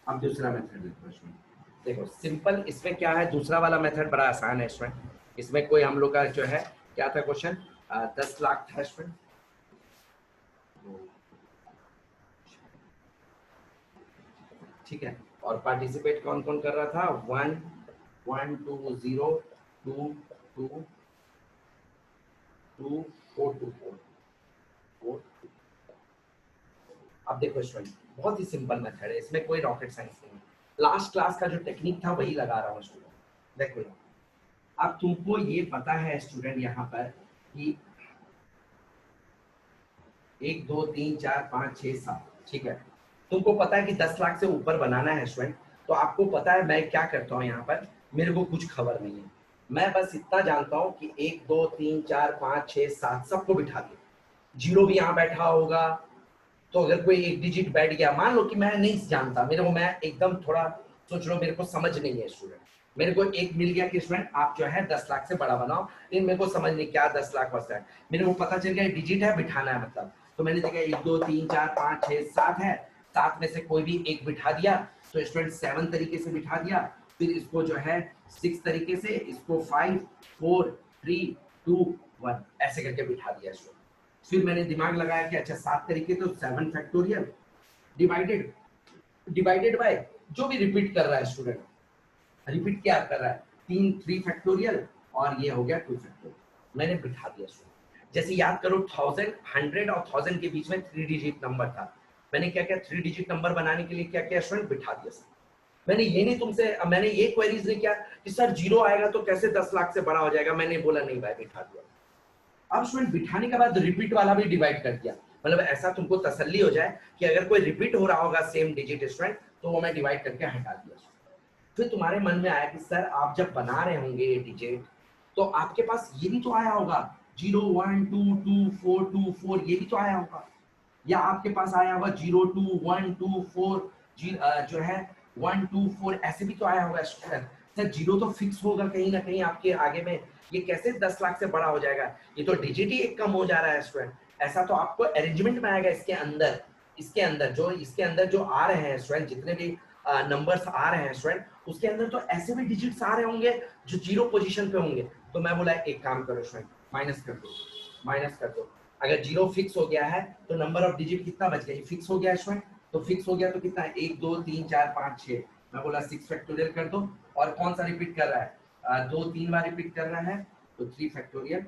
Speaker 1: अब दूसरा मेथड देखो सिंपल, इसमें क्या है दूसरा वाला मेथड बड़ा आसान है स्टूडेंट, इसमें कोई हम लोग का जो है क्या था क्वेश्चन 10 लाख था स्टूडेंट, ठीक है, और पार्टिसिपेट कौन कौन कर रहा था 1 1 2 0 2 2 2 4 2 4 4। अब देखो स्टूडेंट बहुत ही सिंपल मेथड है, इसमें कोई रॉकेट साइंस नहीं है, लास्ट क्लास का जो टेक्निक था वही लगा रहा हूँ स्टूडेंट। देखो अब तुमको ये पता है स्टूडेंट यहाँ पर कि 1 2 3 4 5 6 7, ठीक है, तुमको पता है कि 10 लाख से ऊपर बनाना है स्टूडेंट, तो आपको पता है मैं क्या करता हूँ यहाँ पर, मेरे को कुछ खबर नहीं है, मैं बस इतना जानता हूँ कि 1 2 3 4 5 6 7 सबको बिठा दिया, जीरो भी यहाँ बैठा होगा, तो अगर कोई एक डिजिट बैठ गया, मान लो कि मैं नहीं जानता, मेरे को मैं एकदम थोड़ा सोच लो मेरे को समझ नहीं है स्टूडेंट, मेरे को एक मिल गया कि स्टूडेंट आप जो है 10 लाख से बड़ा बनाओ, लेकिन मेरे को समझ नहीं क्या 10 लाख होता है, मेरे को पता चल गया डिजिट है बिठाना है मतलब, तो मैंने देखा 1 2 3 4 5 6 7 है, 7 में से कोई भी एक बिठा दिया, तो स्टूडेंट 7 तरीके से बिठा दिया, फिर इसको जो है 6 तरीके से, इसको 5 4 3 2 1 ऐसे करके बिठा दिया स्टूडेंट। फिर मैंने दिमाग लगाया कि अच्छा 7 तरीके, तो 7 फैक्टोरियल डिवाइडेड बाय जो भी रिपीट कर रहा है स्टूडेंट, रिपीट क्या कर रहा है, 3 फैक्टोरियल और ये हो गया 2 फैक्टोरियल, मैंने बिठा दिया स्टूडेंट। जैसे याद करो 1000, 100 और 1000 के बीच में 3 डिजिट नंबर था, मैंने क्या किया 3 डिजिट नंबर बनाने के लिए क्या किया स्टूडेंट, बिठा दिया सर। मैंने ये नहीं तुमसे, मैंने ये क्वेरीज नहीं किया कि सर 0 आएगा तो कैसे 10 लाख से बड़ा हो जाएगा, मैंने बोला नहीं भाई बिठा दिया। अब स्टूडेंट बिठाने के बाद रिपीट वाला भी डिवाइड कर दिया, मतलब ऐसा तुमको तसल्ली हो जाए कि अगर कोई रिपीट हो रहा होगा सेम डिजिट स्टूडेंट तो वो मैं डिवाइड करके हटा दिया। फिर तुम्हारे मन में आया कि सर आप जब बना रहे होंगे ये डिजिट तो आपके पास ये भी तो आया होगा 0 1 2 2 4 2 4, ये भी तो आया होगा, या आपके पास आया होगा 0 2 1 2 4 जो है 1 2 4 ऐसे भी तो आया होगा स्टूडेंट। सर 0 तो फिक्स होगा कहीं ना कहीं आपके आगे में, ये कैसे 10 लाख से बड़ा हो जाएगा, ये तो डिजिट ही एक कम हो जा रहा है स्टूडेंट। ऐसा तो आपको अरेंजमेंट में आएगा इसके अंदर, इसके अंदर जो आ रहे हैं स्टूडेंट, जितने भी नंबर्स आ रहे हैं स्टूडेंट उसके अंदर तो ऐसे भी डिजिट्स आ रहे होंगे जो 0 पोजीशन पे होंगे। तो मैं बोला एक काम करो स्टूडेंट, माइनस कर दो। अगर 0 फिक्स हो गया है तो नंबर ऑफ डिजिट कितना बच गया, फिक्स हो गया स्टूडेंट, तो फिक्स हो गया तो कितना है 1 2 3 4 5 6, मैं बोला 6 फैक्टोरियल कर दो। और कौन सा रिपीट कर रहा है, 2-3 बार रिपीट कर रहा है तो 3 factorial,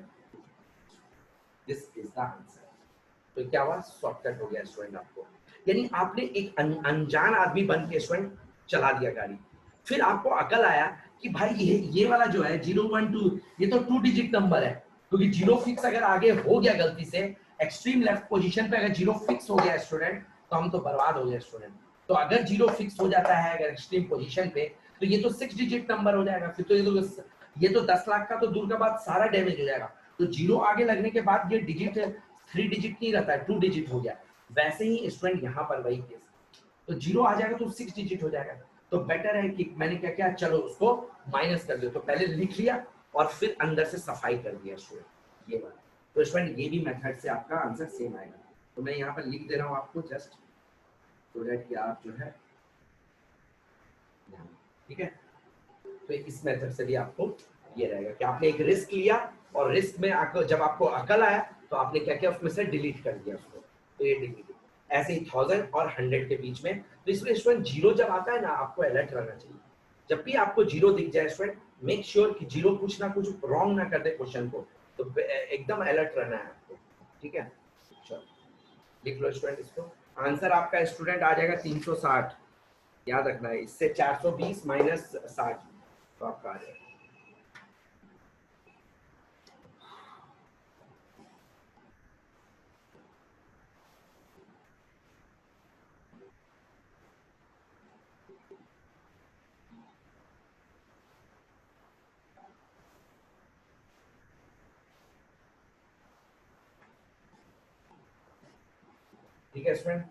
Speaker 1: this is the answer. तो क्या हुआ, शॉर्टकट हो गया स्टूडेंट आपको, यानी आपने एक अनजान आदमी बन के स्टूडेंट चला दिया गाड़ी। फिर आपको अकल आया कि भाई ये वाला जो है 0 1 2 ये तो 2 डिजिट नंबर है, क्योंकि 0 फिक्स अगर आगे हो गया गलती से एक्सट्रीम लेफ्ट पोजीशन पे, अगर 0 फिक्स हो गया स्टूडेंट तो हम तो बर्बाद हो गए स्टूडेंट। तो अगर 0 फिक्स हो जाता है अगर एक्सट्रीम पोजीशन पे तो ये तो 6 डिजिट नंबर हो जाएगा, फिर तो ये तो 10 लाख का तो दूर का बात सारा डैमेज हो जाएगा। तो 0 आगे लगने के बाद ये डिजिट 3 डिजिट नहीं रहता है, 2 डिजिट हो गया। वैसे ही स्टूडेंट यहाँ पर वही केस, तो 0 आ जाएगा तो 6 डिजिट हो जाएगा। तो बेटर है कि मैंने क्या किया, चलो उसको माइनस कर दो, तो पहले लिख लिया और फिर अंदर से सफाई कर दिया स्टूडेंट ये वाला। तो स्टूडेंट ये भी मेथड से आपका आंसर सेम आएगा। तो मैं यहाँ पर लिख दे रहा हूँ आपको जस्ट सो दैट कि आप जो है ठीक है। तो इस मेथड से भी आपको ये रहेगा कि आपने एक रिस्क लिया और रिस्क में जब आपको अकल आया तो आपने क्या किया उसमें से डिलीट कर दिया उसको, तो ये डिलीट। ऐसे ही 1000 और 100 के बीच में, तो इसमें स्टूडेंट 0 जब आता है ना आपको अलर्ट रहना चाहिए। जब भी आपको 0 दिख जाए स्टूडेंट मेक श्योर कि 0 कुछ ना कुछ रॉन्ग ना कर दे क्वेश्चन को, तो एकदम अलर्ट रहना है आपको, ठीक है। चलो लिख लो स्टूडेंट इसको, आंसर आपका स्टूडेंट आ जाएगा 360, याद रखना है, इससे 420 माइनस 60 तो आपका आ जाएगा। ठीक है स्टूडेंट,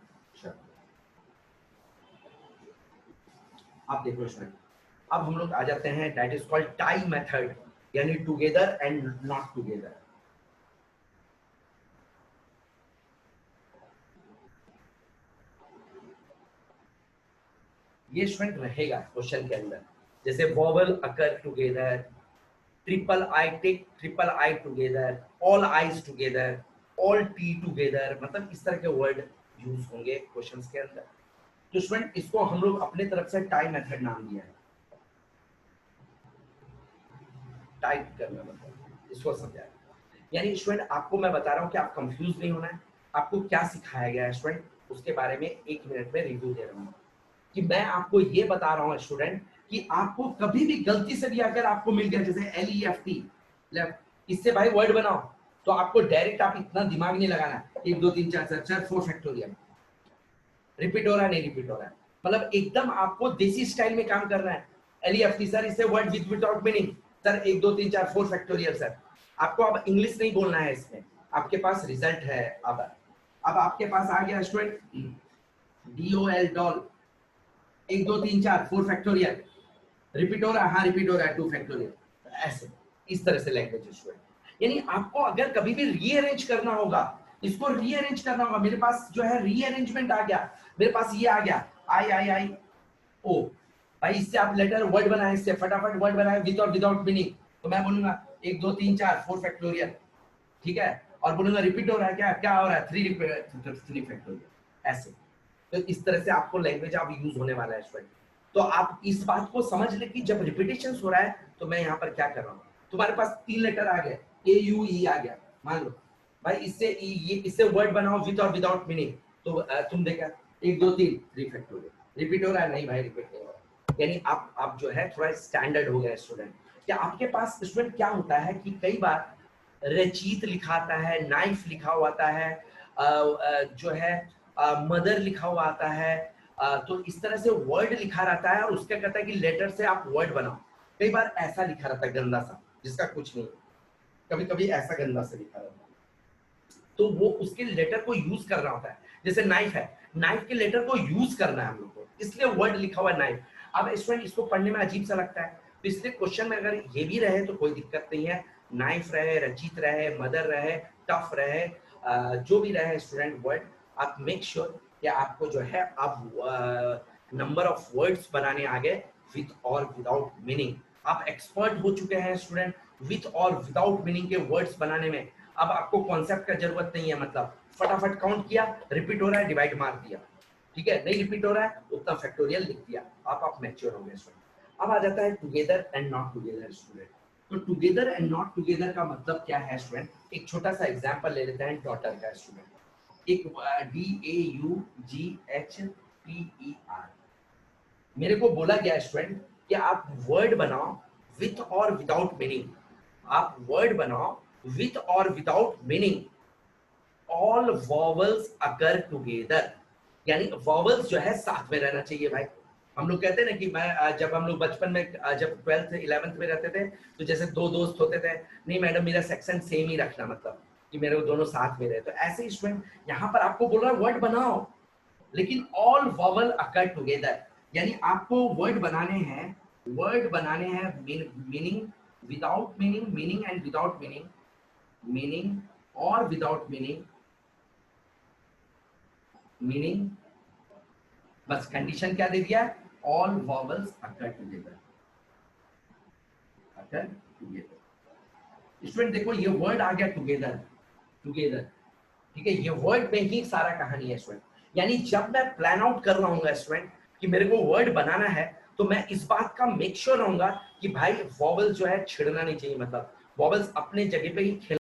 Speaker 1: आप देखो स्टूडेंट, अब हम लोग आ जाते हैं that is called tie method, यानी टुगेदर एंड नॉट टुगेदर। ये स्टूडेंट रहेगा क्वेश्चन के अंदर, जैसे vowel occur together, triple I together, all eyes together, all T together, मतलब इस तरह के वर्ड यूज होंगे क्वेश्चंस के अंदर। तो स्टूडेंट इसको हम लोग अपने तरफ से टाई मेथड नाम दिया है, टाइप करना मतलब इसको समझाया। यानी स्टूडेंट आपको मैं बता रहा हूँ कि आप कंफ्यूज नहीं होना है, आपको क्या सिखाया गया है स्टूडेंट उसके बारे में 1 मिनट में रिव्यू दे रहा हूँ। कि मैं आपको ये बता रहा हूँ स्टूडेंट कि आपको कभी भी गलती से भी अगर आपको मिल गया जैसे LEFT लेफ्ट, इससे भाई वर्ड बनाओ, तो आपको डायरेक्ट आप इतना दिमाग नहीं लगाना 1 2 3 4 4 फैक्टोरियल रिपीट हो रहा है नहीं रिपीट हो रहा है, मतलब एकदम आपको देसी स्टाइल में काम करना है। LEFT सर इससे word with without meaning, sir 1 2 3 4 4 factorial sir, आपको अब इंग्लिश नहीं बोलना है इसमें, आपके पास रिजल्ट है। अब आपके पास आ गया student DOL doll 1 2 3 4 4 factorial, repeat हो रहा है, हाँ रिपीट हो रहा है 2 फैक्टोरियल, ऐसे इस तरह से लैंग्वेज स्टूडेंट। यानी आपको अगर कभी भी रीअरेंज करना होगा, इसको रीअरेंज करना होगा, मेरे पास जो है रीअरेंजमेंट आ गया, मेरे पास ये आ गया आई ओ, भाई इससे आप लेटर वर्ड बनाए, इससे फटाफट वर्ड बनाए विद और विदाउट मीनिंग, तो मैं बोलूंगा 1 2 3 4 4 फैक्टोरियल, ठीक है, और बोलूंगा रिपीट हो रहा है, क्या क्या हो रहा है 3 फैक्टोरियल, ऐसे। तो इस तरह से आपको लैंग्वेज आप यूज होने वाला है स्टूडेंट। तो आप इस बात को समझ ले कि जब रिपीटेशन हो रहा है तो मैं यहाँ पर क्या कर रहा हूँ। तुम्हारे पास 3 लेटर आ गए, ए यू ई आ गया, मान लो भाई इससे ये इससे वर्ड बनाओ विद और विदाउट मीनिंग, तो तुम देखा 1 2 3 3 फैक्टोरियल, रिपीट हो रहा है, नहीं भाई रिपीट नहीं हो रहा। यानी आप जो है थोड़ा स्टैंडर्ड हो गया स्टूडेंट। क्या आपके पास स्टूडेंट क्या होता है कि कई बार रचित लिखा आता है, नाइफ लिखा हुआ आता है, जो है मदर लिखा हुआ आता है, तो इस तरह से वर्ड लिखा रहता है और उसका कहता है कि लेटर से आप वर्ड बनाओ। कई बार ऐसा लिखा रहता है गंदा सा जिसका कुछ नहीं, कभी कभी ऐसा गंदा सा लिखा रहता है, तो वो उसके लेटर को यूज कर रहा होता है। जैसे नाइफ है, नाइफ के लेटर को यूज करना है हम लोग को, इसलिए वर्ड लिखा हुआ है नाइफ। अब स्टूडेंट इसको पढ़ने में अजीब सा लगता है, तो इसलिए क्वेश्चन में अगर ये भी रहे तो कोई दिक्कत नहीं है, नाइफ रहे, रचित रहे, मदर रहे, टफ रहे, जो भी रहे स्टूडेंट वर्ड, आप मेक श्योर कि आपको जो है आप नंबर ऑफ वर्ड्स बनाने आ गए विथ और विदाउट मीनिंग। आप एक्सपर्ट हो चुके हैं स्टूडेंट विथ और विदाउट मीनिंग के वर्ड्स बनाने में। अब आपको कॉन्सेप्ट का जरूरत नहीं है, मतलब फटाफट काउंट किया, रिपीट हो रहा है डिवाइड मार दिया, ठीक है, नहीं रिपीट हो रहा है उतना फैक्टोरियल लिख दिया, आप मैच्योर हो गए स्टूडेंट। अब आ जाता है together and not together student. तो टुगेदर एंड नॉट टुगेदर का मतलब क्या है स्टूडेंट, एक छोटा सा एग्जांपल ले लेते हैं डॉटर का स्टूडेंट। एक DAUGHTER, मेरे को बोला गया स्टूडेंट कि आप वर्ड बनाओ विथ और विदाउट मीनिंग, आप वर्ड बनाओ विथ और विदाउट मीनिंग, ऑल वॉवल्स अकर टुगेदर, यानी वॉवल्स जो है साथ में रहना चाहिए भाई। हम लोग कहते हैं ना कि मैं जब हम लोग बचपन में जब 12th 11th में रहते थे तो जैसे 2 दोस्त होते थे, नहीं मैडम मेरा सेक्शन सेम ही रखना, मतलब कि मेरे को दोनों साथ में रहे। तो ऐसे ही स्टूडेंट यहाँ पर आपको बोल रहा है वर्ड बनाओ लेकिन ऑल वॉवल अकर टुगेदर, यानी आपको वर्ड बनाने हैं, वर्ड बनाने हैं meaning without meaning, meaning and without meaning, meaning और विदाउट मीनिंग, मीनिंग, बस कंडीशन क्या दे दिया, ऑल वॉवल्स अकर टुगेदर, अकर टुगेदर। स्टूडेंट देखो ये वर्ड आ गया टुगेदर, टुगेदर, ठीक है, ये वर्ड में ही सारा कहानी है स्टूडेंट। यानी जब मैं प्लान आउट कर रहा हूँ स्टूडेंट कि मेरे को वर्ड बनाना है तो मैं इस बात का मेक श्योर रहूंगा कि भाई वॉवल जो है छिड़ना नहीं चाहिए, मतलब वॉवल्स अपने जगह पे ही